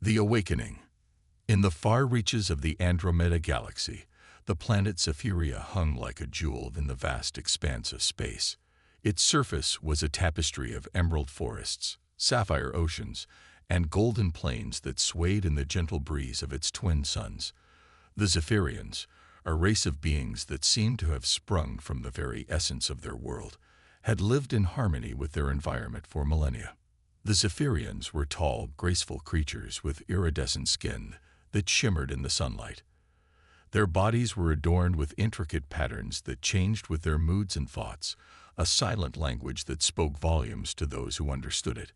The Awakening. In the far reaches of the Andromeda Galaxy, the planet Zephyria hung like a jewel in the vast expanse of space. Its surface was a tapestry of emerald forests, sapphire oceans, and golden plains that swayed in the gentle breeze of its twin suns. The Zephyrians, a race of beings that seemed to have sprung from the very essence of their world, had lived in harmony with their environment for millennia. The Zephyrians were tall, graceful creatures with iridescent skin that shimmered in the sunlight. Their bodies were adorned with intricate patterns that changed with their moods and thoughts, a silent language that spoke volumes to those who understood it.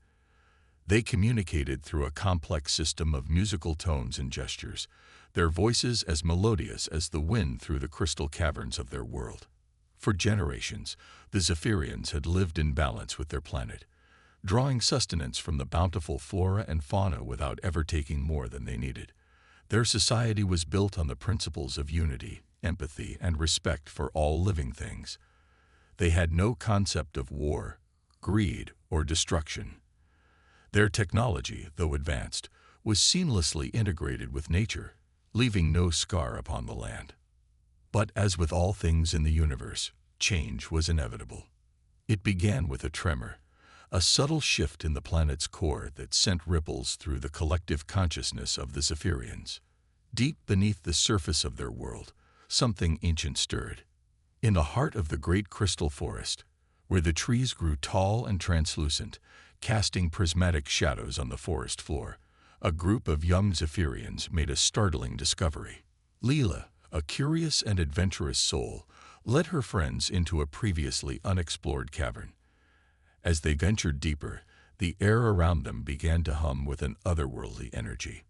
They communicated through a complex system of musical tones and gestures, their voices as melodious as the wind through the crystal caverns of their world. For generations, the Zephyrians had lived in balance with their planet, drawing sustenance from the bountiful flora and fauna without ever taking more than they needed. Their society was built on the principles of unity, empathy, and respect for all living things. They had no concept of war, greed, or destruction. Their technology, though advanced, was seamlessly integrated with nature, leaving no scar upon the land. But as with all things in the universe, change was inevitable. It began with a tremor, a subtle shift in the planet's core that sent ripples through the collective consciousness of the Zephyrians. Deep beneath the surface of their world, something ancient stirred. In the heart of the great crystal forest, where the trees grew tall and translucent, casting prismatic shadows on the forest floor, a group of young Zephyrians made a startling discovery. Leela, a curious and adventurous soul, led her friends into a previously unexplored cavern. As they ventured deeper, the air around them began to hum with an otherworldly energy.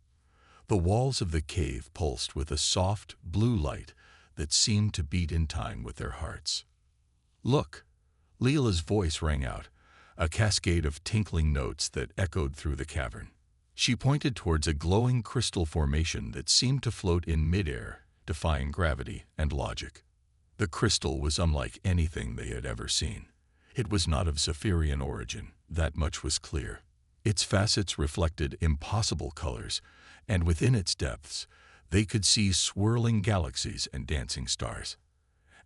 The walls of the cave pulsed with a soft, blue light that seemed to beat in time with their hearts. "Look!" Leela's voice rang out, a cascade of tinkling notes that echoed through the cavern. She pointed towards a glowing crystal formation that seemed to float in midair, defying gravity and logic. The crystal was unlike anything they had ever seen. It was not of Zephyrian origin, that much was clear. Its facets reflected impossible colors, and within its depths, they could see swirling galaxies and dancing stars.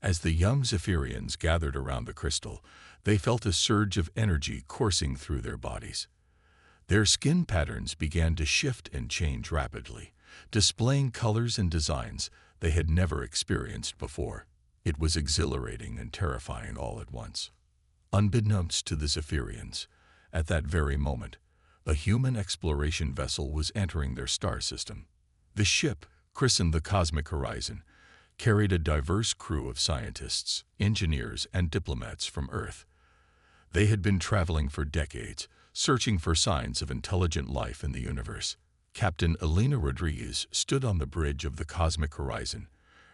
As the young Zephyrians gathered around the crystal, they felt a surge of energy coursing through their bodies. Their skin patterns began to shift and change rapidly, displaying colors and designs they had never experienced before. It was exhilarating and terrifying all at once. Unbeknownst to the Zephyrians, at that very moment, a human exploration vessel was entering their star system. The ship, christened the Cosmic Horizon, carried a diverse crew of scientists, engineers, and diplomats from Earth. They had been traveling for decades, searching for signs of intelligent life in the universe. Captain Elena Rodriguez stood on the bridge of the Cosmic Horizon,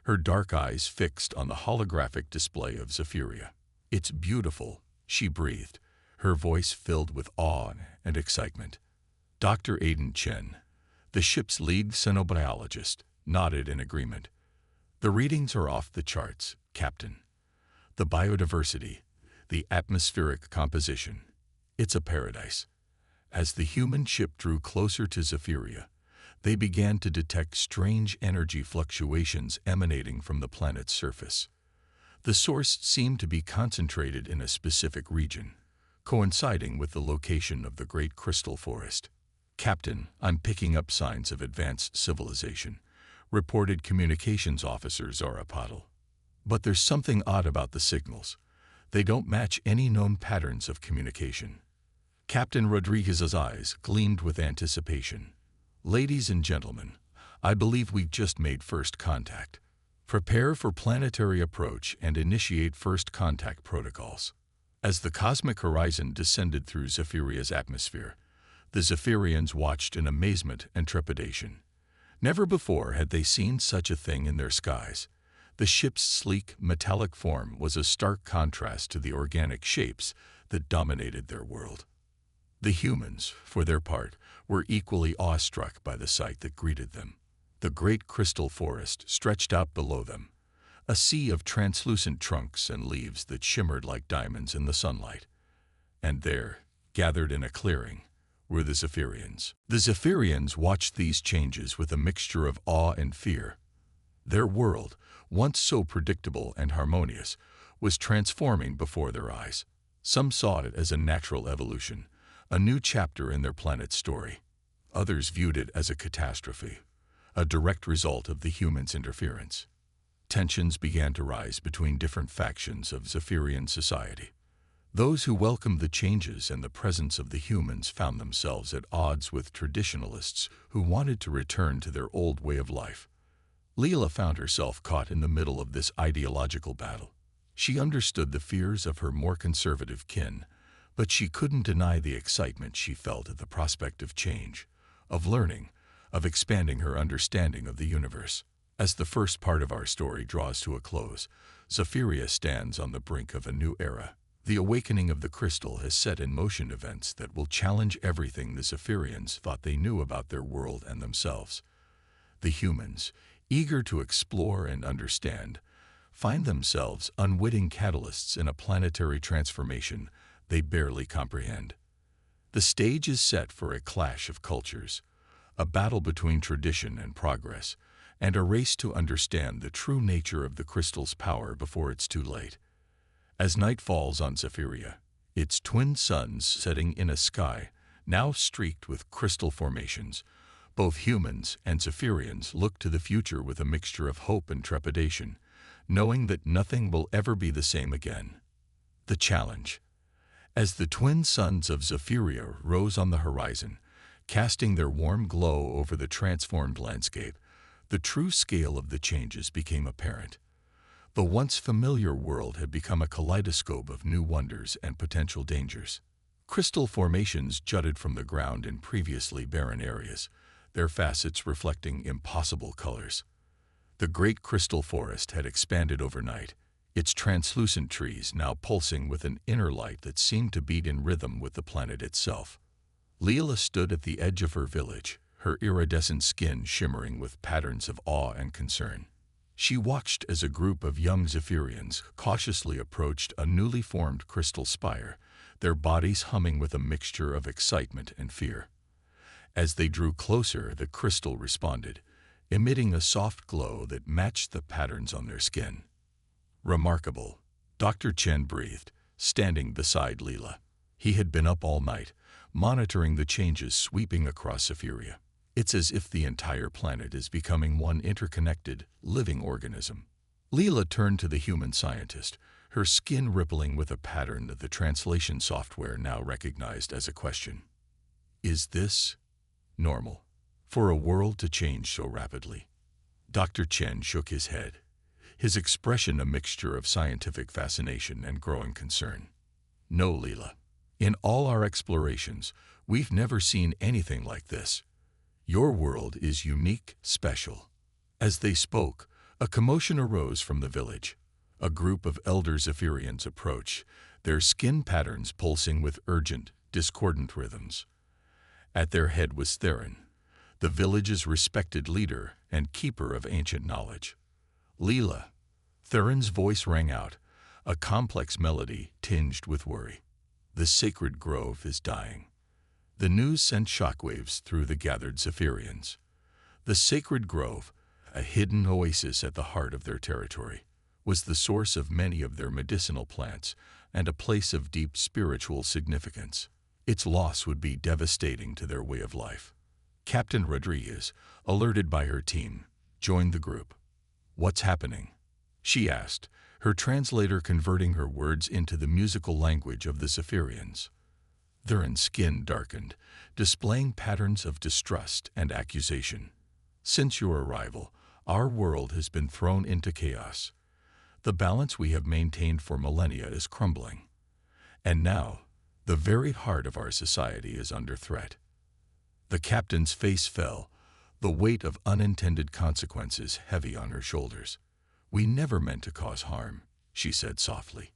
her dark eyes fixed on the holographic display of Zephyria. "It's beautiful," she breathed, her voice filled with awe and excitement. Dr. Aiden Chen, the ship's lead xenobiologist, nodded in agreement. "The readings are off the charts, Captain. The biodiversity, the atmospheric composition, it's a paradise." As the human ship drew closer to Zephyria, they began to detect strange energy fluctuations emanating from the planet's surface. The source seemed to be concentrated in a specific region, coinciding with the location of the great crystal forest. "Captain, I'm picking up signs of advanced civilization," reported communications officer Zarapatl. "But there's something odd about the signals. They don't match any known patterns of communication." Captain Rodriguez's eyes gleamed with anticipation. "Ladies and gentlemen, I believe we've just made first contact. Prepare for planetary approach and initiate first contact protocols." As the Cosmic Horizon descended through Zephyria's atmosphere, the Zephyrians watched in amazement and trepidation. Never before had they seen such a thing in their skies. The ship's sleek, metallic form was a stark contrast to the organic shapes that dominated their world. The humans, for their part, were equally awestruck by the sight that greeted them. The great crystal forest stretched out below them, a sea of translucent trunks and leaves that shimmered like diamonds in the sunlight. And there, gathered in a clearing, were the Zephyrians. The Zephyrians watched these changes with a mixture of awe and fear. Their world, once so predictable and harmonious, was transforming before their eyes. Some saw it as a natural evolution, a new chapter in their planet's story. Others viewed it as a catastrophe, a direct result of the humans' interference. Tensions began to rise between different factions of Zephyrian society. Those who welcomed the changes and the presence of the humans found themselves at odds with traditionalists who wanted to return to their old way of life. Leela found herself caught in the middle of this ideological battle. She understood the fears of her more conservative kin, but she couldn't deny the excitement she felt at the prospect of change, of learning, of expanding her understanding of the universe. As the first part of our story draws to a close, Zephyria stands on the brink of a new era. The awakening of the crystal has set in motion events that will challenge everything the Zephyrians thought they knew about their world and themselves. The humans, eager to explore and understand, find themselves unwitting catalysts in a planetary transformation they barely comprehend. The stage is set for a clash of cultures, a battle between tradition and progress, and a race to understand the true nature of the crystal's power before it's too late. As night falls on Zephyria, its twin suns setting in a sky now streaked with crystal formations, both humans and Zephyrians look to the future with a mixture of hope and trepidation, knowing that nothing will ever be the same again. The challenge. As the twin suns of Zephyria rose on the horizon, casting their warm glow over the transformed landscape, the true scale of the changes became apparent. The once familiar world had become a kaleidoscope of new wonders and potential dangers. Crystal formations jutted from the ground in previously barren areas, their facets reflecting impossible colors. The great crystal forest had expanded overnight, its translucent trees now pulsing with an inner light that seemed to beat in rhythm with the planet itself. Leela stood at the edge of her village, her iridescent skin shimmering with patterns of awe and concern. She watched as a group of young Zephyrians cautiously approached a newly formed crystal spire, their bodies humming with a mixture of excitement and fear. As they drew closer, the crystal responded, emitting a soft glow that matched the patterns on their skin. Remarkable, Dr. Chen breathed, standing beside Leela. He had been up all night, monitoring the changes sweeping across Zephyria. It's as if the entire planet is becoming one interconnected, living organism. Leela turned to the human scientist, her skin rippling with a pattern that the translation software now recognized as a question. Is this normal for a world to change so rapidly? Dr. Chen shook his head, his expression a mixture of scientific fascination and growing concern. No, Leela. In all our explorations, we've never seen anything like this. Your world is unique, special. As they spoke, a commotion arose from the village. A group of elder Zephyrians approached, their skin patterns pulsing with urgent, discordant rhythms. At their head was Theron, the village's respected leader and keeper of ancient knowledge. Leela. Theron's voice rang out, a complex melody tinged with worry. The sacred grove is dying. The news sent shockwaves through the gathered Zephyrians. The sacred grove, a hidden oasis at the heart of their territory, was the source of many of their medicinal plants and a place of deep spiritual significance. Its loss would be devastating to their way of life. Captain Rodriguez, alerted by her team, joined the group. "What's happening?" she asked, her translator converting her words into the musical language of the Zephyrians. Theron's skin darkened, displaying patterns of distrust and accusation. "Since your arrival, our world has been thrown into chaos. The balance we have maintained for millennia is crumbling. And now, the very heart of our society is under threat." The captain's face fell, the weight of unintended consequences heavy on her shoulders. "We never meant to cause harm," she said softly.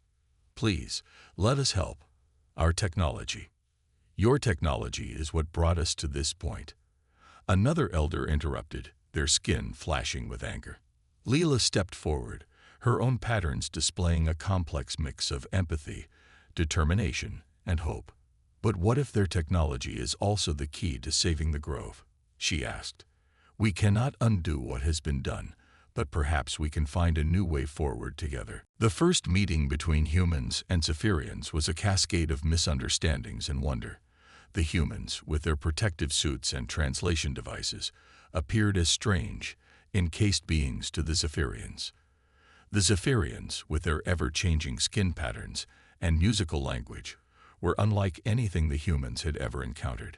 "Please, let us help. Our technology. Your technology is what brought us to this point." Another elder interrupted, their skin flashing with anger. Leela stepped forward, her own patterns displaying a complex mix of empathy, determination, and hope. But what if their technology is also the key to saving the grove? She asked. We cannot undo what has been done, but perhaps we can find a new way forward together. The first meeting between humans and Zephyrians was a cascade of misunderstandings and wonder. The humans, with their protective suits and translation devices, appeared as strange, encased beings to the Zephyrians. The Zephyrians, with their ever-changing skin patterns and musical language, were unlike anything the humans had ever encountered.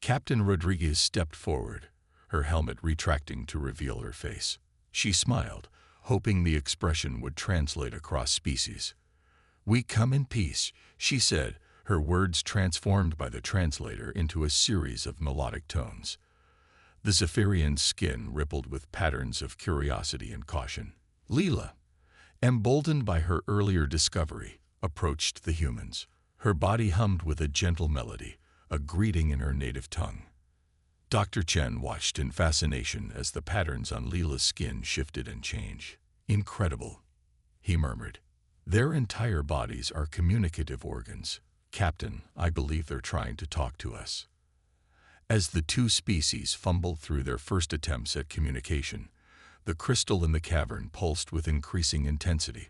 Captain Rodriguez stepped forward, her helmet retracting to reveal her face. She smiled, hoping the expression would translate across species. "We come in peace," she said, her words transformed by the translator into a series of melodic tones. The Zephyrian's skin rippled with patterns of curiosity and caution. Leela, emboldened by her earlier discovery, approached the humans. Her body hummed with a gentle melody, a greeting in her native tongue. Dr. Chen watched in fascination as the patterns on Leela's skin shifted and changed. "Incredible," he murmured. "Their entire bodies are communicative organs. Captain, I believe they're trying to talk to us." As the two species fumbled through their first attempts at communication, the crystal in the cavern pulsed with increasing intensity.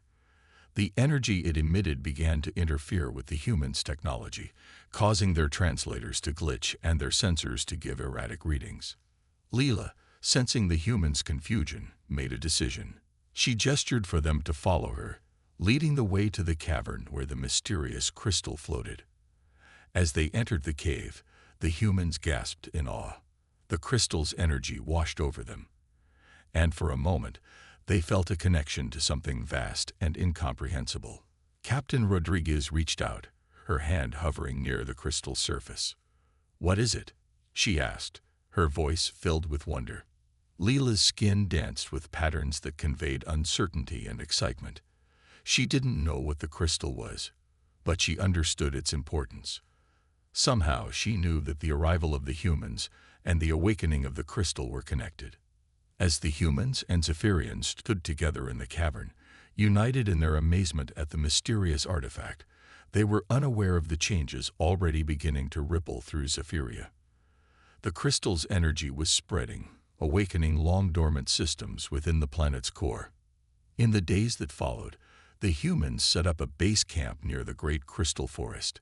The energy it emitted began to interfere with the humans' technology, causing their translators to glitch and their sensors to give erratic readings. Leela, sensing the humans' confusion, made a decision. She gestured for them to follow her, leading the way to the cavern where the mysterious crystal floated. As they entered the cave, the humans gasped in awe. The crystal's energy washed over them, and for a moment, they felt a connection to something vast and incomprehensible. Captain Rodriguez reached out, her hand hovering near the crystal's surface. "What is it?" she asked, her voice filled with wonder. Leela's skin danced with patterns that conveyed uncertainty and excitement. She didn't know what the crystal was, but she understood its importance. Somehow she knew that the arrival of the humans and the awakening of the crystal were connected. As the humans and Zephyrians stood together in the cavern, united in their amazement at the mysterious artifact, they were unaware of the changes already beginning to ripple through Zephyria. The crystal's energy was spreading, awakening long-dormant systems within the planet's core. In the days that followed, the humans set up a base camp near the great crystal forest.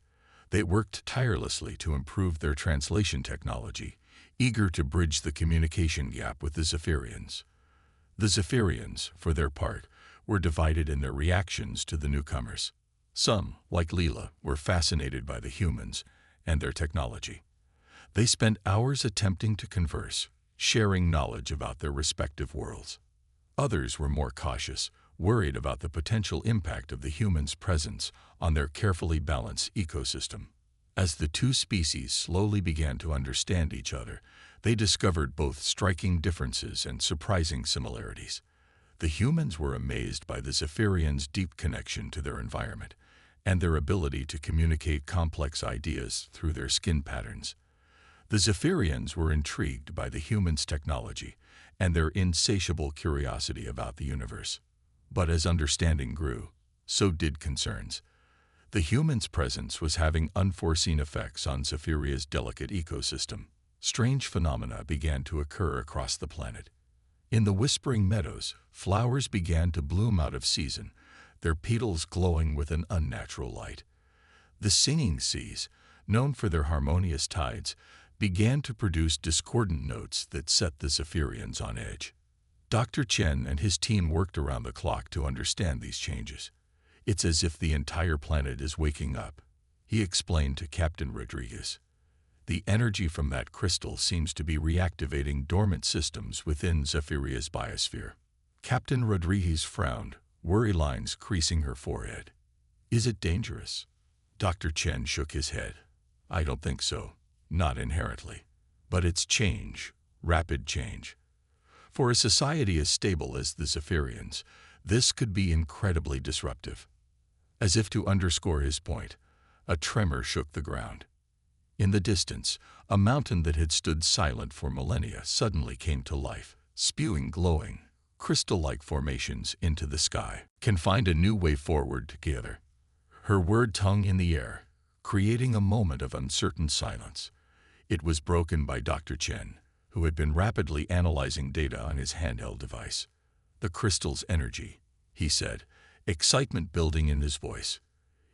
They worked tirelessly to improve their translation technology, eager to bridge the communication gap with the Zephyrians. The Zephyrians, for their part, were divided in their reactions to the newcomers. Some, like Leela, were fascinated by the humans and their technology. They spent hours attempting to converse, sharing knowledge about their respective worlds. Others were more cautious, worried about the potential impact of the humans' presence on their carefully balanced ecosystem. As the two species slowly began to understand each other, they discovered both striking differences and surprising similarities. The humans were amazed by the Zephyrians' deep connection to their environment and their ability to communicate complex ideas through their skin patterns. The Zephyrians were intrigued by the humans' technology and their insatiable curiosity about the universe. But as understanding grew, so did concerns. The humans' presence was having unforeseen effects on Zephyria's delicate ecosystem. Strange phenomena began to occur across the planet. In the Whispering Meadows, flowers began to bloom out of season, their petals glowing with an unnatural light. The Singing Seas, known for their harmonious tides, began to produce discordant notes that set the Zephyrians on edge. Dr. Chen and his team worked around the clock to understand these changes. "It's as if the entire planet is waking up," he explained to Captain Rodriguez. "The energy from that crystal seems to be reactivating dormant systems within Zephyria's biosphere." Captain Rodriguez frowned, worry lines creasing her forehead. "Is it dangerous?" Dr. Chen shook his head. "I don't think so. Not inherently. But it's change, rapid change. For a society as stable as the Zephyrians, this could be incredibly disruptive." As if to underscore his point, a tremor shook the ground. In the distance, a mountain that had stood silent for millennia suddenly came to life, spewing glowing, crystal-like formations into the sky. "Can find a new way forward together." Her word hung in the air, creating a moment of uncertain silence. It was broken by Dr. Chen, who had been rapidly analyzing data on his handheld device. "The crystal's energy," he said, excitement building in his voice.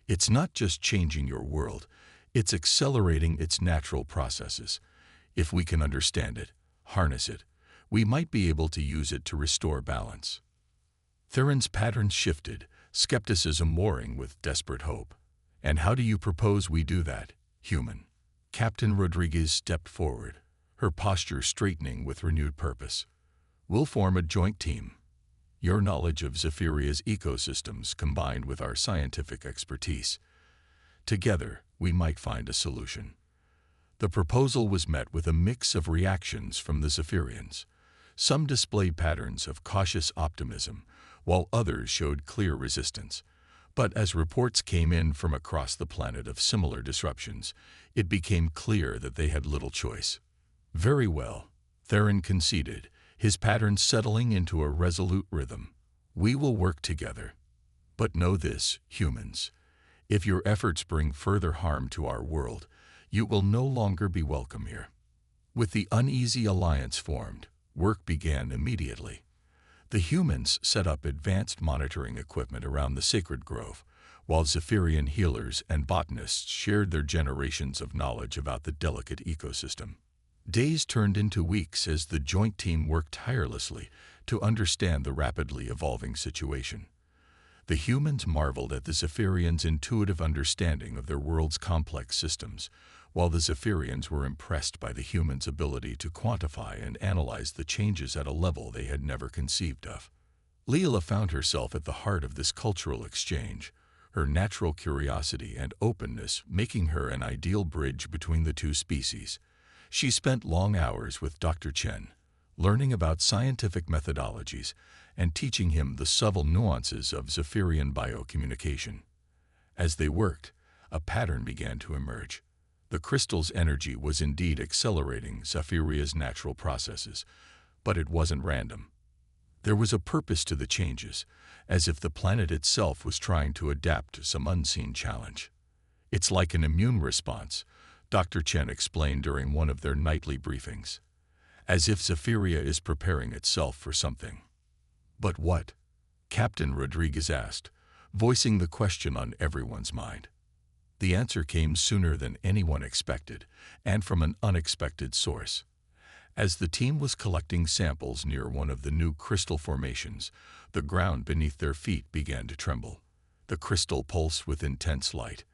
"It's not just changing your world, it's accelerating its natural processes. If we can understand it, harness it, we might be able to use it to restore balance." Theron's patterns shifted, skepticism warring with desperate hope. "And how do you propose we do that, human?" Captain Rodriguez stepped forward, her posture straightening with renewed purpose. "We'll form a joint team. Your knowledge of Zephyria's ecosystems combined with our scientific expertise. Together, we might find a solution." The proposal was met with a mix of reactions from the Zephyrians. Some displayed patterns of cautious optimism, while others showed clear resistance. But as reports came in from across the planet of similar disruptions, it became clear that they had little choice. "Very well," Theron conceded, his patterns settling into a resolute rhythm. "We will work together. But know this, humans. If your efforts bring further harm to our world, you will no longer be welcome here." With the uneasy alliance formed, work began immediately. The humans set up advanced monitoring equipment around the sacred grove, while Zephyrian healers and botanists shared their generations of knowledge about the delicate ecosystem. Days turned into weeks as the joint team worked tirelessly to understand the rapidly evolving situation. The humans marveled at the Zephyrians' intuitive understanding of their world's complex systems, while the Zephyrians were impressed by the humans' ability to quantify and analyze the changes at a level they had never conceived of. Leela found herself at the heart of this cultural exchange, her natural curiosity and openness making her an ideal bridge between the two species. She spent long hours with Dr. Chen, learning about scientific methodologies and teaching him the subtle nuances of Zephyrian biocommunication. As they worked, a pattern began to emerge. The crystal's energy was indeed accelerating Zephyria's natural processes, but it wasn't random. There was a purpose to the changes, as if the planet itself was trying to adapt to some unseen challenge. "It's like an immune response," Dr. Chen explained during one of their nightly briefings. "As if Zephyria is preparing itself for something." "But what?" Captain Rodriguez asked, voicing the question on everyone's mind. The answer came sooner than anyone expected, and from an unexpected source. As the team was collecting samples near one of the new crystal formations, the ground beneath their feet began to tremble. The crystal pulsed with intense light,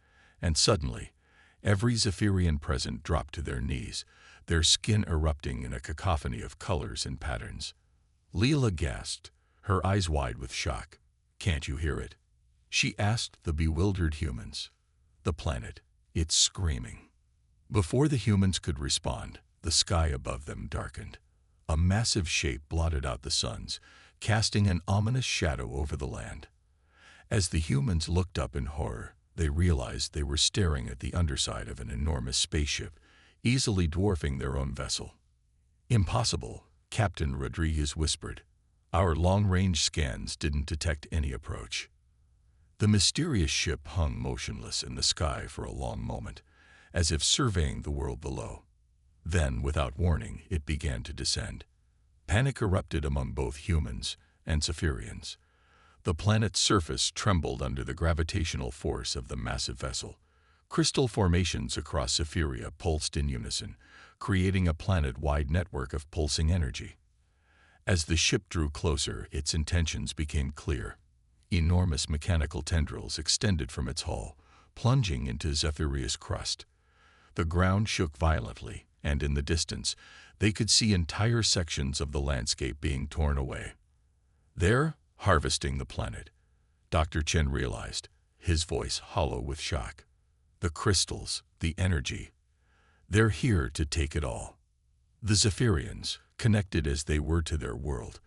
and suddenly, every Zephyrian present dropped to their knees, their skin erupting in a cacophony of colors and patterns. Leela gasped, her eyes wide with shock. "Can't you hear it?" she asked the bewildered humans. "The planet, it's screaming." Before the humans could respond, the sky above them darkened. A massive shape blotted out the suns, casting an ominous shadow over the land. As the humans looked up in horror, they realized they were staring at the underside of an enormous spaceship, easily dwarfing their own vessel. "Impossible," Captain Rodriguez whispered. "Our long-range scans didn't detect any approach." The mysterious ship hung motionless in the sky for a long moment, as if surveying the world below. Then, without warning, it began to descend. Panic erupted among both humans and Zephyrians. The planet's surface trembled under the gravitational force of the massive vessel. Crystal formations across Zephyria pulsed in unison, creating a planet-wide network of pulsing energy. As the ship drew closer, its intentions became clear. Enormous mechanical tendrils extended from its hull, plunging into Zephyria's crust. The ground shook violently, and in the distance, they could see entire sections of the landscape being torn away. "They're harvesting the planet," Dr. Chen realized, his voice hollow with shock. "The crystals, the energy. They're here to take it all." The Zephyrians, connected as they were to their world,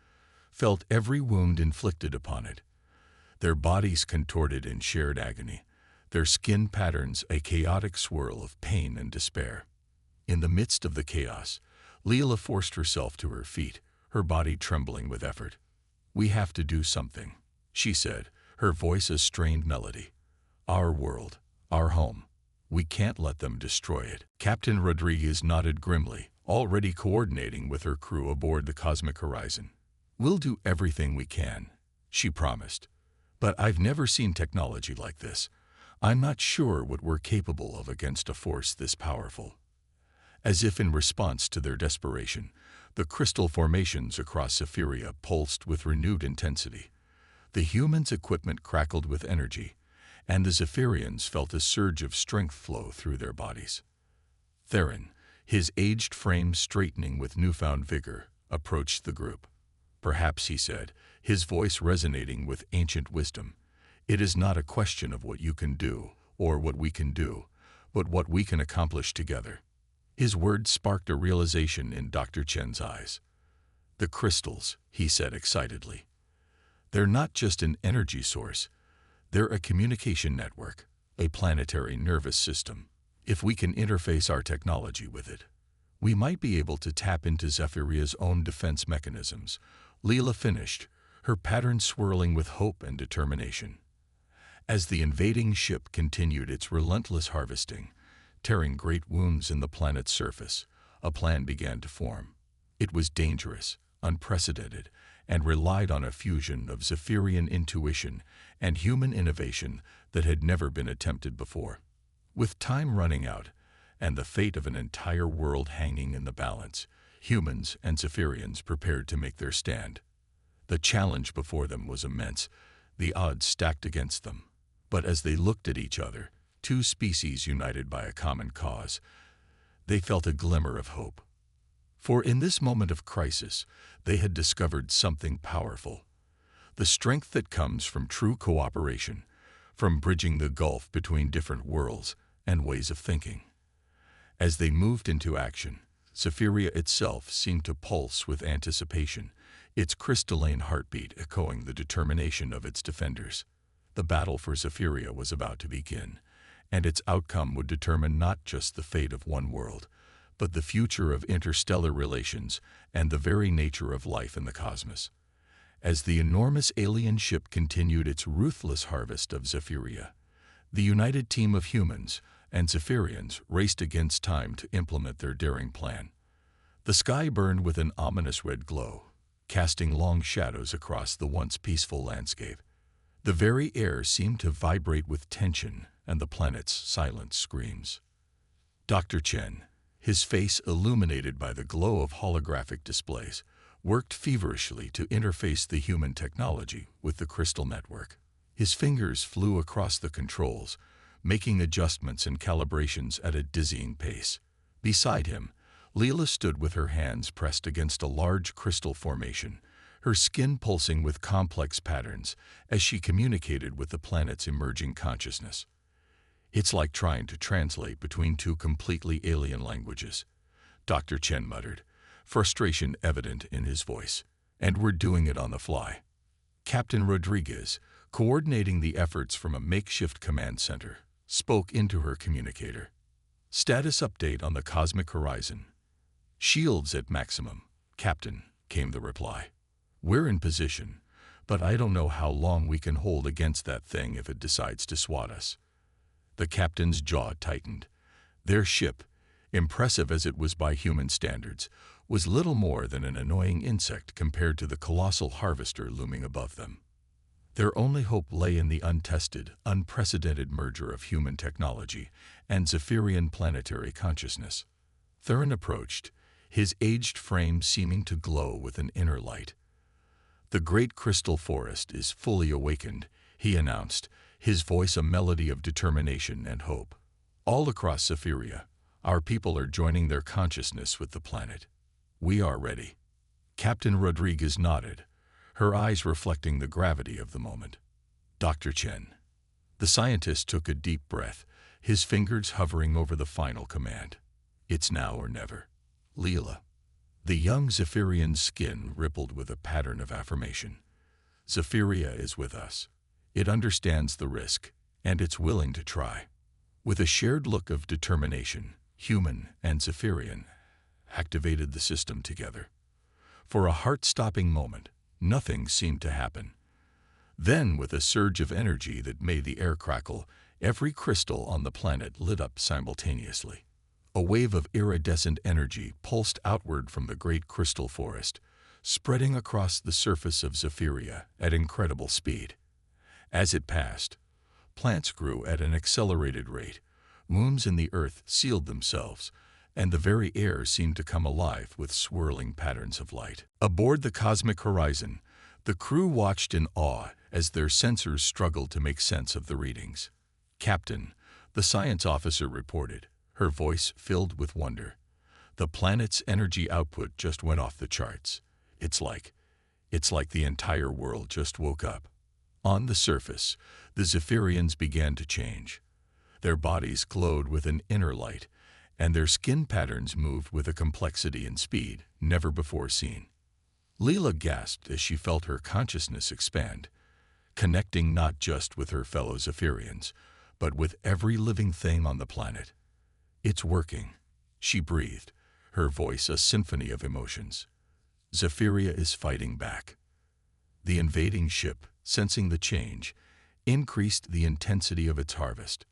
felt every wound inflicted upon it. Their bodies contorted in shared agony, their skin patterns a chaotic swirl of pain and despair. In the midst of the chaos, Leela forced herself to her feet, her body trembling with effort. "We have to do something," she said, her voice a strained melody. "Our world, our home. We can't let them destroy it. Captain Rodriguez nodded grimly, already coordinating with her crew aboard the Cosmic Horizon. We'll do everything we can, she promised. But I've never seen technology like this. I'm not sure what we're capable of against a force this powerful. As if in response to their desperation, the crystal formations across Zephyria pulsed with renewed intensity. The humans' equipment crackled with energy, and the Zephyrians felt a surge of strength flow through their bodies. Theron, his aged frame straightening with newfound vigor, approached the group. Perhaps, he said, his voice resonating with ancient wisdom, it is not a question of what you can do or what we can do, but what we can accomplish together. His words sparked a realization in Dr. Chen's eyes. The crystals, he said excitedly. They're not just an energy source. They're a communication network, a planetary nervous system. If we can interface our technology with it, we might be able to tap into Zephyria's own defense mechanisms. Leela finished, her pattern swirling with hope and determination. As the invading ship continued its relentless harvesting, tearing great wounds in the planet's surface, a plan began to form. It was dangerous, unprecedented, and relied on a fusion of Zephyrian intuition and human innovation that had never been attempted before. With time running out, and the fate of an entire world hanging in the balance, humans and Zephyrians prepared to make their stand. The challenge before them was immense, the odds stacked against them. But as they looked at each other, two species united by a common cause, they felt a glimmer of hope. For in this moment of crisis, they had discovered something powerful. The strength that comes from true cooperation, from bridging the gulf between different worlds and ways of thinking. As they moved into action, Zephyria itself seemed to pulse with anticipation, its crystalline heartbeat echoing the determination of its defenders. The battle for Zephyria was about to begin, and its outcome would determine not just the fate of one world, but the future of interstellar relations and the very nature of life in the cosmos. As the enormous alien ship continued its ruthless harvest of Zephyria, the united team of humans and Zephyrians raced against time to implement their daring plan. The sky burned with an ominous red glow, casting long shadows across the once peaceful landscape. The very air seemed to vibrate with tension and the planet's silent screams. Dr. Chen, his face illuminated by the glow of holographic displays, worked feverishly to interface the human technology with the crystal network. His fingers flew across the controls, making adjustments and calibrations at a dizzying pace. Beside him, Leela stood with her hands pressed against a large crystal formation, her skin pulsing with complex patterns as she communicated with the planet's emerging consciousness. It's like trying to translate between two completely alien languages, Dr. Chen muttered, frustration evident in his voice. And we're doing it on the fly. Captain Rodriguez, coordinating the efforts from a makeshift command center, spoke into her communicator. Status update on the Cosmic Horizon. Shields at maximum, Captain, came the reply. We're in position, but I don't know how long we can hold against that thing if it decides to swat us. The captain's jaw tightened. Their ship, impressive as it was by human standards, was little more than an annoying insect compared to the colossal harvester looming above them. Their only hope lay in the untested, unprecedented merger of human technology and Zephyrian planetary consciousness. Theron approached, his aged frame seeming to glow with an inner light. The great crystal forest is fully awakened, he announced, his voice a melody of determination and hope. All across Zephyria, our people are joining their consciousness with the planet. We are ready. Captain Rodriguez nodded, her eyes reflecting the gravity of the moment. Dr. Chen. The scientist took a deep breath, his fingers hovering over the final command. It's now or never. Leela. The young Zephyrian's skin rippled with a pattern of affirmation. Zephyria is with us. It understands the risk, and it's willing to try. With a shared look of determination, human and Zephyrian activated the system together. For a heart-stopping moment, nothing seemed to happen. Then, with a surge of energy that made the air crackle, Every crystal on the planet lit up simultaneously. A wave of iridescent energy pulsed outward from the great crystal forest, spreading across the surface of Zephyria at incredible speed. As it passed, plants grew at an accelerated rate, wombs in the earth sealed themselves, and the very air seemed to come alive with swirling patterns of light. Aboard the cosmic horizon, the crew watched in awe as their sensors struggled to make sense of the readings. "Captain," the science officer reported, her voice filled with wonder. "The planet's energy output just went off the charts. It's like the entire world just woke up." On the surface, the Zephyrians began to change. Their bodies glowed with an inner light, and their skin patterns moved with a complexity and speed never before seen. Leela gasped as she felt her consciousness expand, connecting not just with her fellow Zephyrians, but with every living thing on the planet. "It's working," she breathed, her voice a symphony of emotions. Zephyria is fighting back. The invading ship, sensing the change, increased the intensity of its harvest.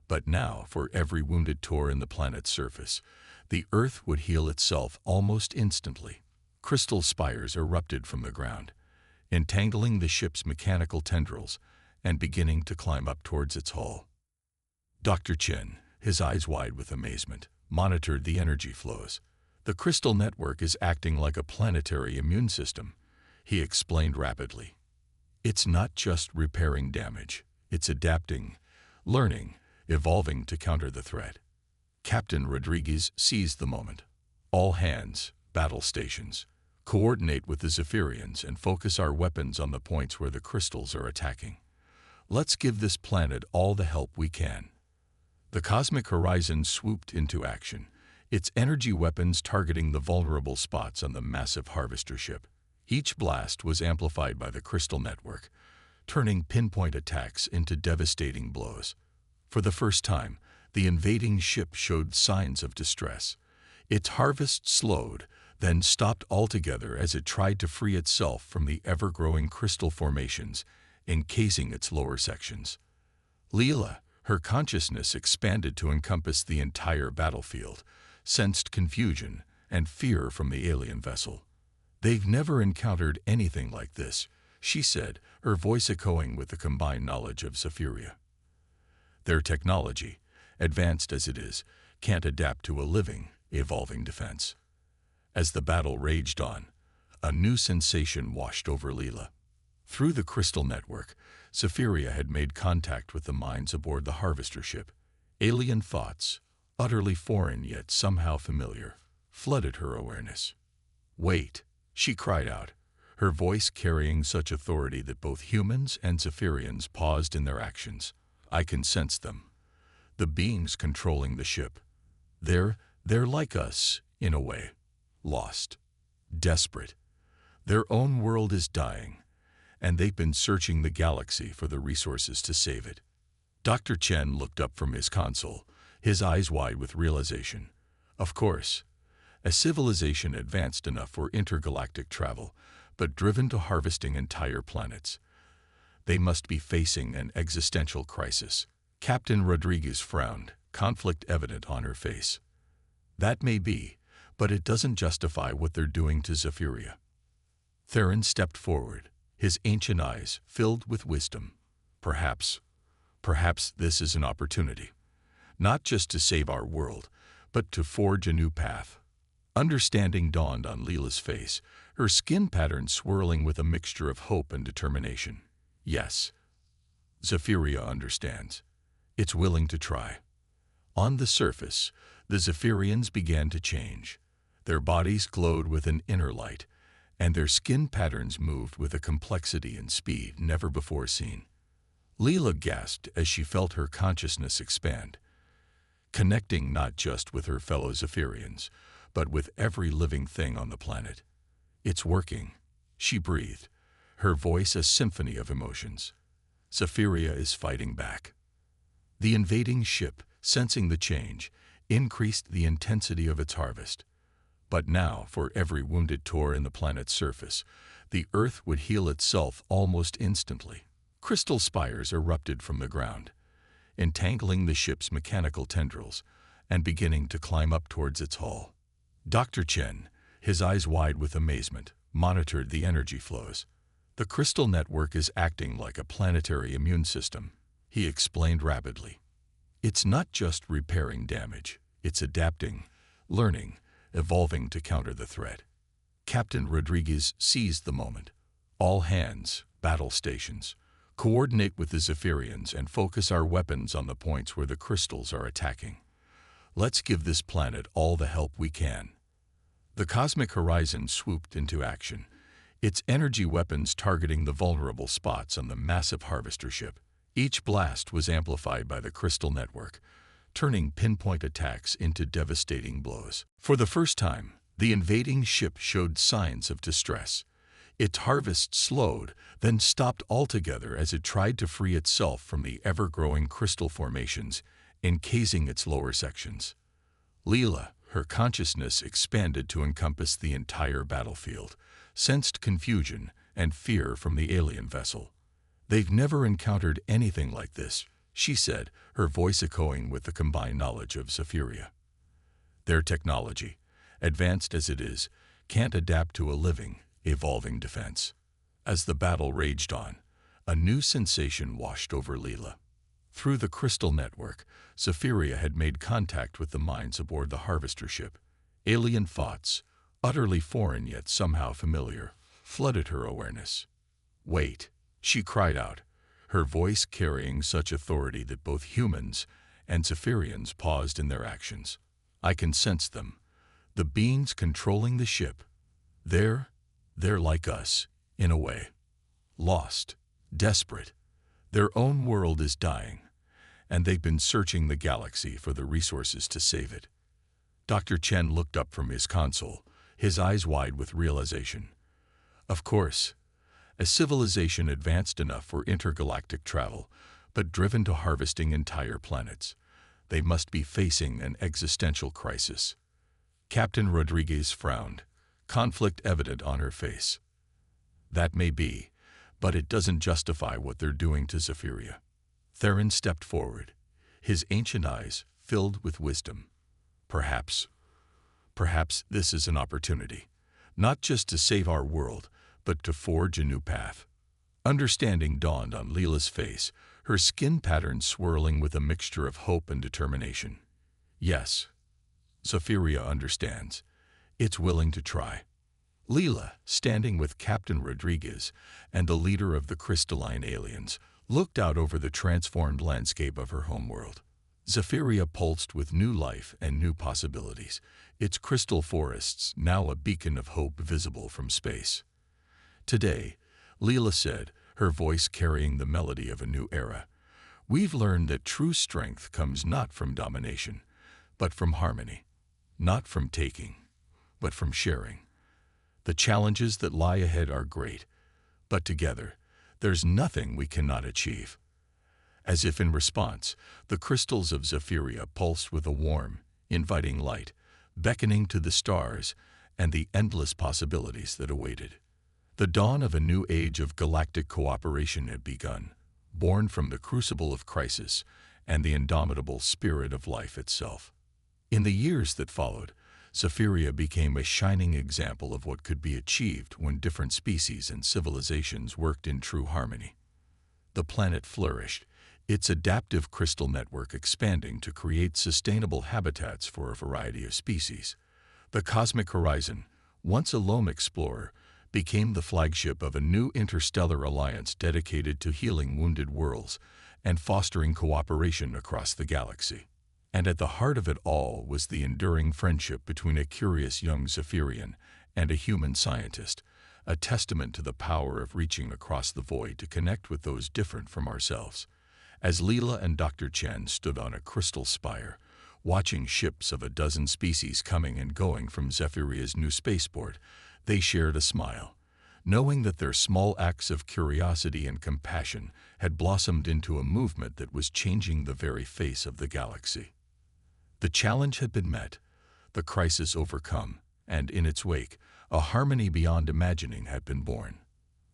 But now, for every wounded tor in the planet's surface, the Earth would heal itself almost instantly. Crystal spires erupted from the ground, entangling the ship's mechanical tendrils and beginning to climb up towards its hull. Dr. Chen, his eyes wide with amazement, monitored the energy flows. "The crystal network is acting like a planetary immune system," he explained rapidly. "It's not just repairing damage, it's adapting, learning, evolving to counter the threat." Captain Rodriguez seized the moment. "All hands, battle stations, coordinate with the Zephyrians and focus our weapons on the points where the crystals are attacking. Let's give this planet all the help we can." The cosmic horizon swooped into action, its energy weapons targeting the vulnerable spots on the massive harvester ship. Each blast was amplified by the crystal network, turning pinpoint attacks into devastating blows. For the first time, the invading ship showed signs of distress. Its harvest slowed, then stopped altogether as it tried to free itself from the ever-growing crystal formations encasing its lower sections. Leela, her consciousness expanded to encompass the entire battlefield, sensed confusion and fear from the alien vessel. "They've never encountered anything like this," she said, her voice echoing with the combined knowledge of Zephyria. "Their technology, advanced as it is, can't adapt to a living, evolving defense." As the battle raged on, a new sensation washed over Leela. Through the crystal network, Zephyria had made contact with the minds aboard the harvester ship. Alien thoughts, utterly foreign yet somehow familiar, flooded her awareness. "Wait," she cried out, her voice carrying such authority that both humans and Zephyrians paused in their actions. "I can sense them. The beings controlling the ship. They're like us, in a way. Lost. Desperate. Their own world is dying, and they've been searching the galaxy for the resources to save it." Dr. Chen looked up from his console, his eyes wide with realization. Of course, a civilization advanced enough for intergalactic travel, but driven to harvesting entire planets. They must be facing an existential crisis. Captain Rodriguez frowned, conflict evident on her face. "That may be, but it doesn't justify what they're doing to Zephyria." Theron stepped forward, his ancient eyes filled with wisdom. Perhaps this is an opportunity, not just to save our world, but to forge a new path. Understanding dawned on Leela's face, her skin pattern swirling with a mixture of hope and determination. Yes, Zephyria understands. It's willing to try. On the surface, the Zephyrians began to change. Their bodies glowed with an inner light, and their skin patterns moved with a complexity and speed never before seen. Leela gasped as she felt her consciousness expand, connecting not just with her fellow Zephyrians, but with every living thing on the planet. "It's working," she breathed, her voice a symphony of emotions. Zephyria is fighting back. The invading ship, sensing the change, increased the intensity of its harvest. But now, for every wounded tor in the planet's surface, the Earth would heal itself almost instantly. Crystal spires erupted from the ground, entangling the ship's mechanical tendrils and beginning to climb up towards its hull. Dr. Chen, his eyes wide with amazement, monitored the energy flows. The crystal network is acting like a planetary immune system, he explained rapidly. It's not just repairing damage, it's adapting, learning, evolving to counter the threat. Captain Rodriguez seized the moment. All hands, battle stations, coordinate with the Zephyrians and focus our weapons on the points where the crystals are attacking. Let's give this planet all the help we can. The cosmic horizon swooped into action, its energy weapons targeting the vulnerable spots on the massive harvester ship. Each blast was amplified by the crystal network, turning pinpoint attacks into devastating blows. For the first time, the invading ship showed signs of distress. Its harvest slowed, then stopped altogether as it tried to free itself from the ever-growing crystal formations, encasing its lower sections. Leela, her consciousness expanded to encompass the entire battlefield, sensed confusion and fear from the alien vessel. They've never encountered anything like this, she said, her voice echoing with the combined knowledge of Zephyria. Their technology, advanced as it is, can't adapt to a living, evolving defense. As the battle raged on, a new sensation washed over Leela. Through the crystal network, Zephyria had made contact with the minds aboard the harvester ship. Alien thoughts, utterly foreign yet somehow familiar, flooded her awareness. "Wait," she cried out, her voice carrying such authority that both humans and Zephyrians paused in their actions. "I can sense them. The beings controlling the ship. They're like us, in a way. Lost, desperate. Their own world is dying, and they've been searching the galaxy for the resources to save it." Dr. Chen looked up from his console, his eyes wide with realization. Of course, a civilization advanced enough for intergalactic travel, but driven to harvesting entire planets, they must be facing an existential crisis. Captain Rodriguez frowned, conflict evident on her face. "That may be, but it doesn't justify what they're doing to Zephyria." Theron stepped forward, his ancient eyes filled with wisdom. Perhaps this is an opportunity, not just to save our world, but to forge a new path. Understanding dawned on Leela's face, her skin pattern swirling with a mixture of hope and determination. Yes, Zephyria understands. It's willing to try. Leela, standing with Captain Rodriguez and the leader of the crystalline aliens, looked out over the transformed landscape of her homeworld. Zephyria pulsed with new life and new possibilities, its crystal forests now a beacon of hope visible from space. "Today," Leela said, her voice carrying the melody of a new era, "we've learned that true strength comes not from domination, but from harmony. Not from taking, but from sharing. The challenges that lie ahead are great, but together, there's nothing we cannot achieve." As if in response, the crystals of Zephyria pulsed with a warm, inviting light, beckoning to the stars and the endless possibilities that awaited. The dawn of a new age of galactic cooperation had begun, born from the crucible of crisis and the indomitable spirit of life itself. In the years that followed, Zephyria became a shining example of what could be achieved when different species and civilizations worked in true harmony. The planet flourished, its adaptive crystal network expanding to create sustainable habitats for a variety of species. The cosmic horizon, once a lone explorer, became the flagship of a new interstellar alliance dedicated to healing wounded worlds and fostering cooperation across the galaxy. And at the heart of it all was the enduring friendship between a curious young Zephyrian and a human scientist, a testament to the power of reaching across the void to connect with those different from ourselves. As Leela and Dr. Chen stood on a crystal spire, watching ships of a dozen species coming and going from Zephyria's new spaceport, they shared a smile, knowing that their small acts of curiosity and compassion had blossomed into a movement that was changing the very face of the galaxy. The challenge had been met, the crisis overcome, and in its wake, a harmony beyond imagining had been born.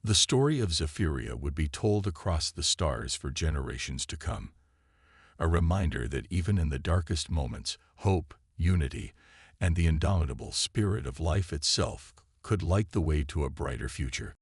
The story of Zephyria would be told across the stars for generations to come. a reminder that even in the darkest moments, hope, unity, and the indomitable spirit of life itself could light the way to a brighter future.